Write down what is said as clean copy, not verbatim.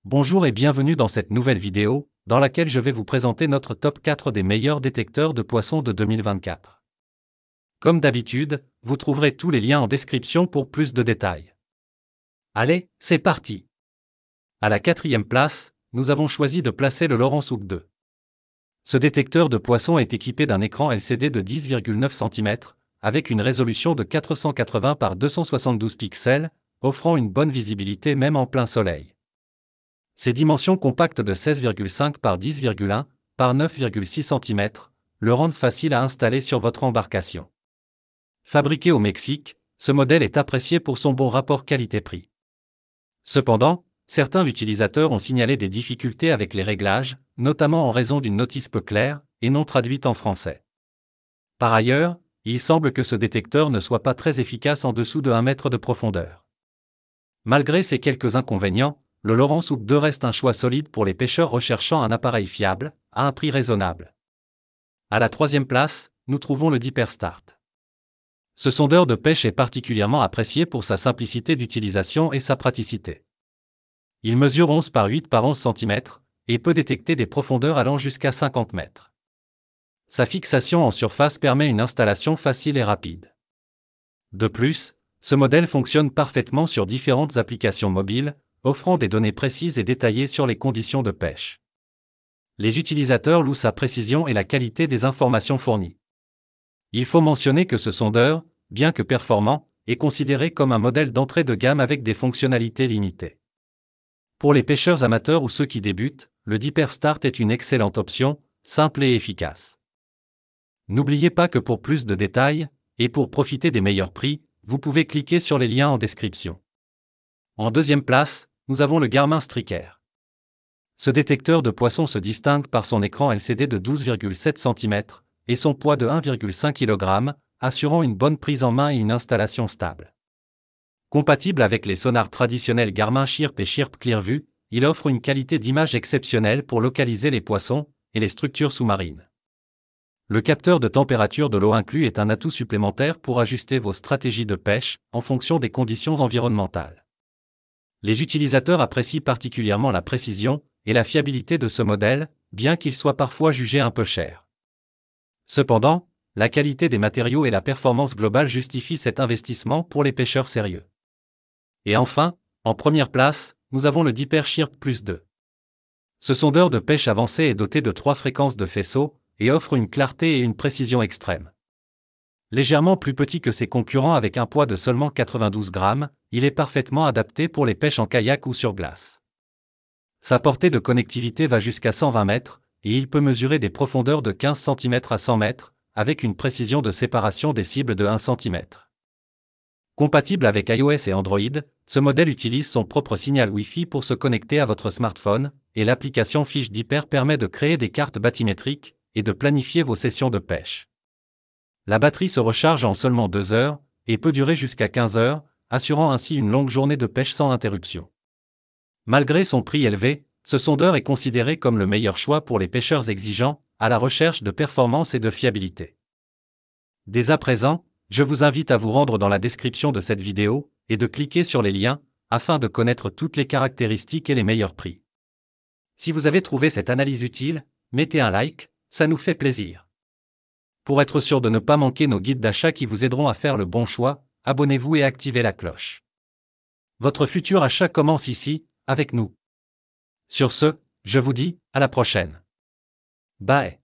Bonjour et bienvenue dans cette nouvelle vidéo, dans laquelle je vais vous présenter notre top 4 des meilleurs détecteurs de poissons de 2024. Comme d'habitude, vous trouverez tous les liens en description pour plus de détails. Allez, c'est parti! À la 4e place, nous avons choisi de placer le Lowrance Hook 2. Ce détecteur de poissons est équipé d'un écran LCD de 10,9 cm, avec une résolution de 480 par 272 pixels, offrant une bonne visibilité même en plein soleil. Ses dimensions compactes de 16,5 par 10,1 par 9,6 cm le rendent facile à installer sur votre embarcation. Fabriqué au Mexique, ce modèle est apprécié pour son bon rapport qualité-prix. Cependant, certains utilisateurs ont signalé des difficultés avec les réglages, notamment en raison d'une notice peu claire et non traduite en français. Par ailleurs, il semble que ce détecteur ne soit pas très efficace en dessous de 1 mètre de profondeur. Malgré ces quelques inconvénients, le Lowrance Hook 2 reste un choix solide pour les pêcheurs recherchant un appareil fiable, à un prix raisonnable. À la 3e place, nous trouvons le Dipper Start. Ce sondeur de pêche est particulièrement apprécié pour sa simplicité d'utilisation et sa praticité. Il mesure 11 par 8 par 11 cm, et peut détecter des profondeurs allant jusqu'à 50 mètres. Sa fixation en surface permet une installation facile et rapide. De plus, ce modèle fonctionne parfaitement sur différentes applications mobiles, offrant des données précises et détaillées sur les conditions de pêche. Les utilisateurs louent sa précision et la qualité des informations fournies. Il faut mentionner que ce sondeur, bien que performant, est considéré comme un modèle d'entrée de gamme avec des fonctionnalités limitées. Pour les pêcheurs amateurs ou ceux qui débutent, le Dipper Start est une excellente option, simple et efficace. N'oubliez pas que pour plus de détails, et pour profiter des meilleurs prix, vous pouvez cliquer sur les liens en description. En 2e place, nous avons le Garmin Striker. Ce détecteur de poissons se distingue par son écran LCD de 12,7 cm et son poids de 1,5 kg, assurant une bonne prise en main et une installation stable. Compatible avec les sonars traditionnels Garmin Chirp et Chirp Clearview, il offre une qualité d'image exceptionnelle pour localiser les poissons et les structures sous-marines. Le capteur de température de l'eau inclus est un atout supplémentaire pour ajuster vos stratégies de pêche en fonction des conditions environnementales. Les utilisateurs apprécient particulièrement la précision et la fiabilité de ce modèle, bien qu'il soit parfois jugé un peu cher. Cependant, la qualité des matériaux et la performance globale justifient cet investissement pour les pêcheurs sérieux. Et enfin, en 1re place, nous avons le Dipper Chirp Plus 2. Ce sondeur de pêche avancé est doté de 3 fréquences de faisceau et offre une clarté et une précision extrêmes. Légèrement plus petit que ses concurrents avec un poids de seulement 92 grammes, il est parfaitement adapté pour les pêches en kayak ou sur glace. Sa portée de connectivité va jusqu'à 120 mètres, et il peut mesurer des profondeurs de 15 cm à 100 mètres, avec une précision de séparation des cibles de 1 cm. Compatible avec iOS et Android, ce modèle utilise son propre signal Wi-Fi pour se connecter à votre smartphone, et l'application Fish Dipper permet de créer des cartes bathymétriques et de planifier vos sessions de pêche. La batterie se recharge en seulement 2 heures, et peut durer jusqu'à 15 heures, assurant ainsi une longue journée de pêche sans interruption. Malgré son prix élevé, ce sondeur est considéré comme le meilleur choix pour les pêcheurs exigeants, à la recherche de performance et de fiabilité. Dès à présent, je vous invite à vous rendre dans la description de cette vidéo, et de cliquer sur les liens, afin de connaître toutes les caractéristiques et les meilleurs prix. Si vous avez trouvé cette analyse utile, mettez un like, ça nous fait plaisir. Pour être sûr de ne pas manquer nos guides d'achat qui vous aideront à faire le bon choix, abonnez-vous et activez la cloche. Votre futur achat commence ici, avec nous. Sur ce, je vous dis, à la prochaine. Bye.